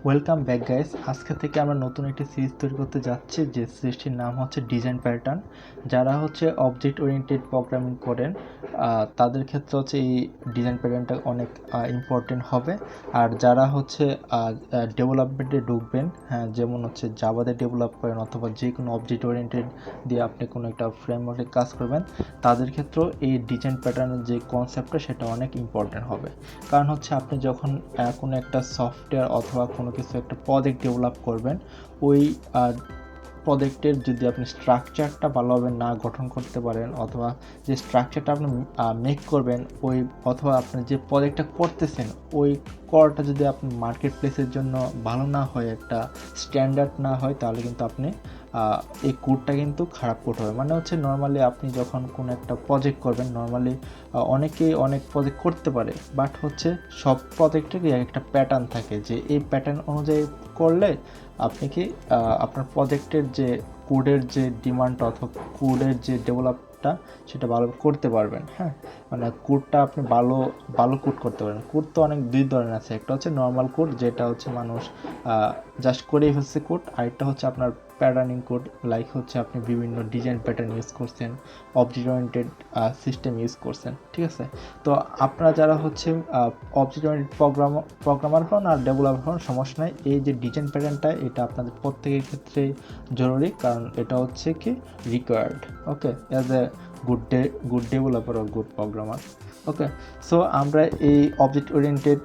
Welcome back guys. আজকে থেকে আমরা নতুন একটি সিরিজ তৈরি করতে যাচ্ছি, যে সিরিজটির নাম হচ্ছে ডিজাইন প্যাটার্ন। যারা হচ্ছে অবজেক্ট ওরিয়েন্টেড প্রোগ্রামিং করেন তাদের ক্ষেত্রে হচ্ছে এই ডিজাইন প্যাটার্নটা অনেক ইম্পর্টেন্ট হবে। আর যারা হচ্ছে ডেভেলপমেন্টে ঢুকবেন, হ্যাঁ, যেমন হচ্ছে জাভাতে ডেভেলপ করেন অথবা যে কোনো অবজেক্ট ওরিয়েন্টেড দিয়ে আপনি কোনো একটা ফ্রেমওয়ার্কে কাজ করবেন, তাদের ক্ষেত্রেও এই ডিজাইন প্যাটার্নের যে কনসেপ্টটা সেটা অনেক ইম্পর্টেন্ট হবে। কারণ হচ্ছে আপনি যখন কোনো একটা সফটওয়্যার অথবা কোনো কিছু একটা প্রজেক্ট ডেভেলপ করবেন, ওই প্রজেক্টের যদি আপনি স্ট্রাকচারটা ভালোভাবে না গঠন করতে পারেন, অথবা যে স্ট্রাকচারটা আপনি মেক করবেন ওই, অথবা আপনি যে প্রজেক্টটা করতেছেন ওই করাটা যদি আপনি মার্কেট প্লেসের জন্য ভালো না হয়, একটা স্ট্যান্ডার্ড না হয়, তাহলে কিন্তু আপনি এই কোডটা কিন্তু খারাপ কোড হবে। মানে হচ্ছে নর্মালি আপনি যখন কোনো একটা প্রজেক্ট করবেন, নর্মালি অনেকেই অনেক প্রজেক্ট করতে পারে, বাট হচ্ছে সব প্রজেক্টেরই একটা প্যাটার্ন থাকে, যে এই প্যাটার্ন অনুযায়ী করলে আপনি কি আপনার প্রজেক্টের যে কোডের যে ডিমান্ড অথবা কোডের যে ডেভেলপটা সেটা ভালো করতে পারবেন। হ্যাঁ, মানে কোডটা আপনি ভালো ভালো কোড করতে পারেন। কোড তো অনেক দুই ধরনের আছে, একটা হচ্ছে নর্মাল কোড, যেটা হচ্ছে মানুষ জাস্ট করেই ফেলছে কোড, আরেকটা হচ্ছে আপনার প্যাটার্নিং কোড, লাইক হচ্ছে আপনি বিভিন্ন ডিজাইন প্যাটার্ন ইউজ করছেন, অবজেক্ট ওরিয়েন্টেড সিস্টেম ইউজ করছেন। ঠিক আছে, তো আপনারা যারা হচ্ছে অবজেক্ট ওরিয়েন্টেড প্রোগ্রামার হন আর ডেভেলপার হন, সমস্যা নাই, এই যে ডিজাইন প্যাটার্নটা এটা আপনাদের প্রত্যেকের ক্ষেত্রে জরুরি, কারণ এটা হচ্ছে কি required, okay, as a good developer or good programmer. Okay, so আমরা এই অবজেক্ট ওরিয়েন্টেড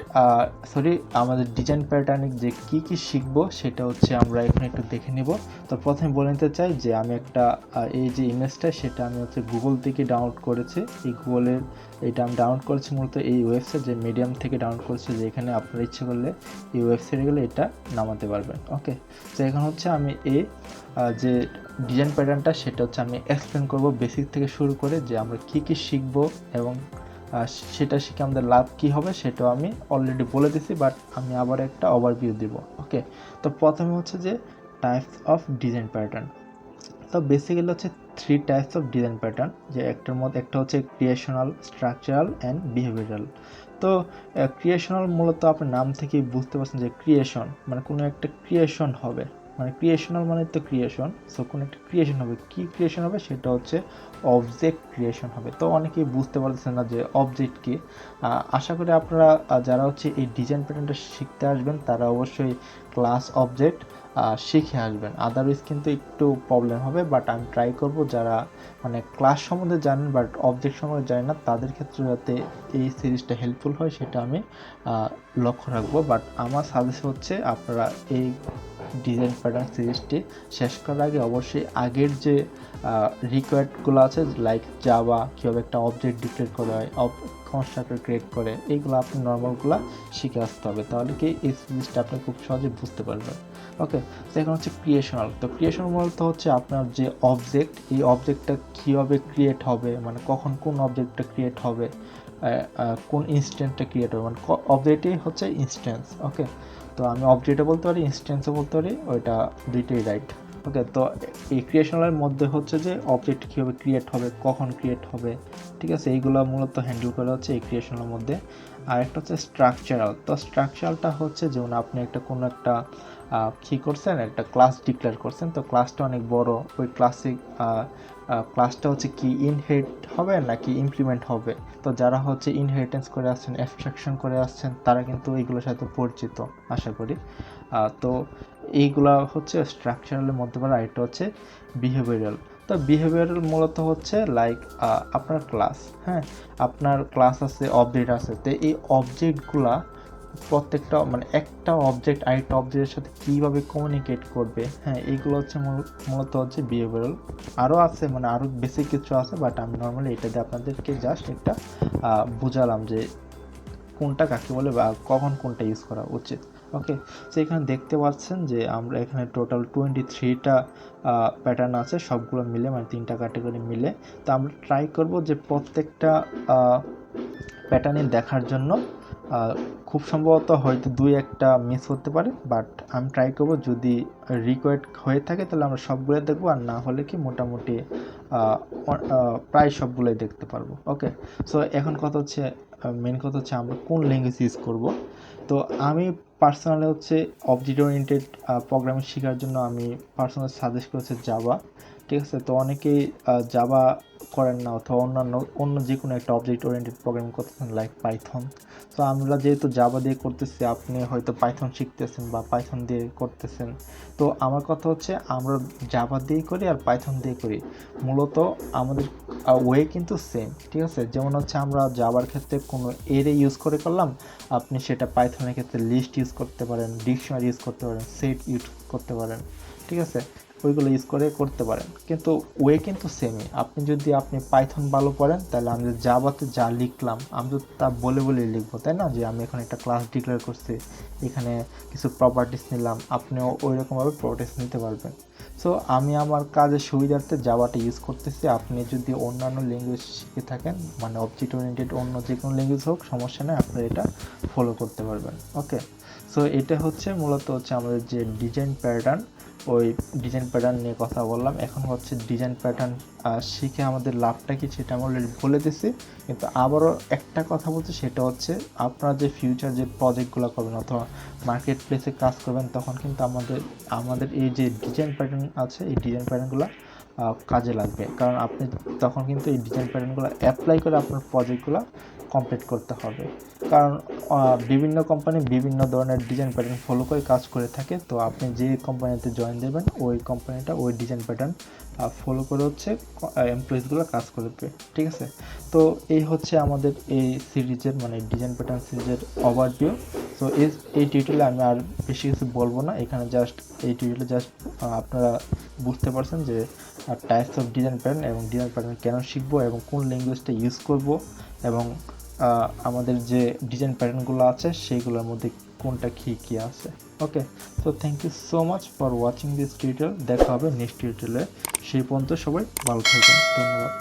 আমাদের ডিজাইন প্যাটার্নিং যে কী শিখবো সেটা হচ্ছে আমরা এখানে একটু দেখে নিব। তো প্রথমে বলে নিতে চাই যে আমি একটা এই যে ইমেজটা সেটা আমি হচ্ছে গুগল থেকে ডাউনলোড করেছি। এই গুগলের এটা আমি ডাউনলোড করেছি মূলত এই ওয়েবসাইট, যে মিডিয়াম থেকে ডাউনলোড করেছি, যে এখানে আপনারা ইচ্ছে করলে এই ওয়েবসাইটে গেলে এটা নামাতে পারবেন। ওকে, তো এখন হচ্ছে আমি এই যে ডিজাইন প্যাটার্নটা সেটা হচ্ছে আমি এক্সপ্লেন করব বেসিক থেকে শুরু করে, যে আমরা কী শিখবো এবং সেটা শিখে আমাদের লাভ কী হবে সেটাও আমি অলরেডি বলে দিছি, বাট আমি আবার একটা ওভারভিউ দিব। ওকে, তো প্রথমে হচ্ছে যে টাইপস অফ ডিজাইন প্যাটার্ন। তো বেসিক্যালি হচ্ছে 3 টাইপস অফ ডিজাইন প্যাটার্ন, যে একটার মধ্যে একটা হচ্ছে ক্রিয়েশনাল, স্ট্রাকচারাল অ্যান্ড বিহেভিয়ারাল। তো ক্রিয়েশনাল মূলত আপনার নাম থেকেই বুঝতে পারছেন যে ক্রিয়েশন মানে কোনো একটা ক্রিয়েশন হবে, মানে ক্রিয়েশনাল মানে তো ক্রিয়েশন, সো কোনো একটা ক্রিয়েশন হবে। কি ক্রিয়েশন হবে সেটা হচ্ছে অবজেক্ট ক্রিয়েশন হবে। তো অনেকেই বুঝতে পারতেছেন না যে অবজেক্ট কি। আশা করি আপনারা যারা হচ্ছে এই ডিজাইন প্যাটার্নটা শিখতে আসবেন তারা অবশ্যই ক্লাস অবজেক্ট শিখে আসবেন, আদারওয়াইজ কিন্তু একটু প্রবলেম হবে। বাট আমি ট্রাই করব যারা মানে ক্লাস সম্বন্ধে জানেন বাট অবজেক্ট সম্বন্ধে জানেন না, তাদের ক্ষেত্রে যাতে এই সিরিজটা হেল্পফুল হয় সেটা আমি লক্ষ্য রাখবো। বাট আমার সাজেশন হচ্ছে আপনারা এই ডিজাইন প্যাটার্ন সিরিজটি শেষ করার আগে অবশ্যই আগের যে রিকোয়ার্ডগুলো আছে, লাইক জাভা কীভাবে একটা অবজেক্ট ডিক্লেয়ার করা হয়, কনস্ট্রাক্টর ক্রিয়েট করে, এইগুলো আপনি নর্মালগুলো শিখে আসতে হবে, তাহলে কি এই সিরিজটা আপনি খুব সহজে বুঝতে পারবেন। ওকে, তো এখন হচ্ছে ক্রিয়েশনাল। তো ক্রিয়েশনাল বলতে হচ্ছে আপনার যে অবজেক্ট, এই অবজেক্টটা কীভাবে ক্রিয়েট হবে, মানে কখন কোন অবজেক্টটা ক্রিয়েট হবে, কোন ইনস্ট্যান্সটা ক্রিয়েট হবে, মানে অবজেক্টই হচ্ছে ইনস্ট্যান্স। ওকে, তো আমি অবজেক্টও বলতে পারি, ইনস্ট্যান্সও বলতে পারি, ওইটা দুইটাই রাইট। ওকে, তো এই ক্রিয়েশনালের মধ্যে হচ্ছে যে অবজেক্ট কীভাবে ক্রিয়েট হবে, কখন ক্রিয়েট হবে, ঠিক আছে, এইগুলো মূলত হ্যান্ডেল করা হচ্ছে এই ক্রিয়েশনালের মধ্যে। আর একটা হচ্ছে স্ট্রাকচারাল। তো স্ট্রাকচারালটা হচ্ছে যেমন আপনি একটা কোনো একটা কী করছেন, একটা ক্লাস ডিক্লেয়ার করছেন, তো ক্লাসটা অনেক বড়, ওই ক্লাসটা হচ্ছে কি ইনহেরিট হবে নাকি ইমপ্লিমেন্ট হবে। তো যারা হচ্ছে ইনহেরিটেন্স করে আসছেন, অ্যাবস্ট্রাকশন করে আসছেন, তারা কিন্তু এইগুলোর সাথে পরিচিত আশা করি। তো এইগুলা হচ্ছে স্ট্রাকচারালের মধ্যে পড়ে। আরেকটা হচ্ছে বিহেভিয়ারাল। তো বিহেভিয়ারাল মূলত হচ্ছে লাইক আপনার ক্লাস, হ্যাঁ, আপনার ক্লাস আছে, অবজেক্ট আছে, তো এই অবজেক্টগুলা প্রত্যেকটা মানে একটা অবজেক্ট আরেকটা অবজেক্টের সাথে কীভাবে কমিউনিকেট করবে, হ্যাঁ, এইগুলো হচ্ছে মূলত হচ্ছে বিহেভিয়ারাল। আরও আছে, মানে আরও বেসিক কিছু আছে, বাট আমি নর্মালি এটা দিয়ে আপনাদেরকে জাস্ট একটা বুঝালাম যে কোনটা কাকে বলে বা কখন কোনটা ইউজ করা উচিত। ওকে, তো এখানে দেখতে পাচ্ছেন যে আমরা এখানে টোটাল 23টা প্যাটার্ন আছে, সবগুলো মিলে, মানে 3টা ক্যাটাগরি মিলে। তো আমরা ট্রাই করব যে প্রত্যেকটা প্যাটার্নে দেখার জন্য। খুব সম্ভবত হয়তো 2-1টা মিস হতে পারে, বাট আমি ট্রাই করব যদি রিকোয়ার্ড হয়ে থাকে তাহলে আমরা সবগুলো দেখবো, আর না হলে কি মোটামুটি প্রায় সবগুলোই দেখতে পারবো। ওকে, সো এখন কথা হচ্ছে মেন কথা হচ্ছে আমরা কোন ল্যাঙ্গুয়েজ ইউজ করব। তো আমি পার্সোনালি হচ্ছে অবজেক্ট ওরিয়েন্টেড প্রোগ্রামিং শেখার জন্য আমি পার্সোনালি সাজেস্ট করেছি জাভা। ঠিক আছে, তো অনেকেই জাভা করেন না অথবা অন্য যে কোনো একটা অবজেক্ট ওরিয়েন্টেড প্রোগ্রামিং করতেছেন লাইক পাইথন। তো আমরা যেহেতু জাভা দিয়ে করতেছি, আপনি হয়তো পাইথন শিখতেছেন বা পাইথন দিয়ে করতেছেন। তো আমার কথা হচ্ছে আমরা জাভা দিয়ে করি আর পাইথন দিয়ে করি, মূলত আমাদের ওয়ে কিন্তু সেম। ঠিক আছে, যেমন হচ্ছে আমরা জাভার ক্ষেত্রে কোনো এরে ইউজ করে করলাম, আপনি সেটা পাইথনের ক্ষেত্রে লিস্ট ইউজ করতে পারেন, ডিকশনারি ইউজ করতে পারেন, সেট ইউজ করতে পারেন। ঠিক আছে, ওইগুলো ইউজ করে করতে পারেন, কিন্তু ওয়ে কিন্তু সেমই। আপনি পাইথন ভালো পড়েন, তাহলে আমি জাভাতে যা লিখলাম আমি তো তা বলে বলে লিখবো, তাই না? যে আমি এখন একটা ক্লাস ডিক্লেয়ার করছি, এখানে কিছু প্রপার্টিস নিলাম, আপনিও ওই রকমভাবে প্রপার্টিস নিতে পারবেন। সো আমি আমার কাজের সুবিধার্থে জাভাটা ইউজ করতেছি। আপনি যদি অন্যান্য ল্যাঙ্গুয়েজ শিখে থাকেন, মানে অবজেক্ট ওরিয়েন্টেড অন্য যে কোনো ল্যাঙ্গুয়েজ হোক, সমস্যা নেই, আপনি এটা ফলো করতে পারবেন। ওকে, সো এটা হচ্ছে মূলত হচ্ছে আমাদের যে ডিজাইন প্যাটার্ন, ওই ডিজাইন প্যাটার্ন নিয়ে কথা বললাম। এখন হচ্ছে ডিজাইন প্যাটার্ন শিখে আমাদের লাভটা কি সেটা আমি অলরেডি বলে দিছি, কিন্তু আবারও একটা কথা বলছি, সেটা হচ্ছে আপনারা যে ফিউচার যে প্রজেক্টগুলো করবেন অথবা মার্কেট প্লেসে কাজ করবেন, তখন কিন্তু আমাদের এই যে ডিজাইন প্যাটার্ন আছে, এই ডিজাইন প্যাটার্নগুলো কাজে লাগবে। কারণ আপনি তখন কিন্তু এই ডিজাইন প্যাটার্নগুলো অ্যাপ্লাই করে আপনার প্রজেক্টগুলো কমপ্লিট করতে হবে। কারণ বিভিন্ন কোম্পানি বিভিন্ন ধরনের ডিজাইন প্যাটার্ন ফলো করে কাজ করে থাকে। তো আপনি যে কোম্পানিতে জয়েন দেবেন, ওই কোম্পানিটা ওই ডিজাইন প্যাটার্ন ফলো করে হচ্ছে এমপ্লয়িজগুলো কাজ করবে। ঠিক আছে, তো এই হচ্ছে আমাদের এই সিরিজের, মানে ডিজাইন প্যাটার্ন সিরিজের ওভারভিউ। সো এই টিউটোরিয়ালে আমি আর বেশি কিছু বলবো না, এখানে জাস্ট এই টিউটোরিয়ালে জাস্ট আপনারা বুঝতে পারছেন যে টাইপস অফ ডিজাইন প্যাটার্ন এবং ডিজাইন প্যাটার্ন কেন শিখবো এবং কোন ল্যাঙ্গুয়েজটা ইউজ করব, এবং আমাদের যে ডিজাইন প্যাটার্নগুলো আছে সেইগুলোর মধ্যে কোনটা কী আছে। ওকে, তো thank you so much for watching this tutorial. দেখা হবে নেক্সট টিউটোরিয়ালে, সেই পর্যন্ত সবাই ভালো থাকবেন, ধন্যবাদ।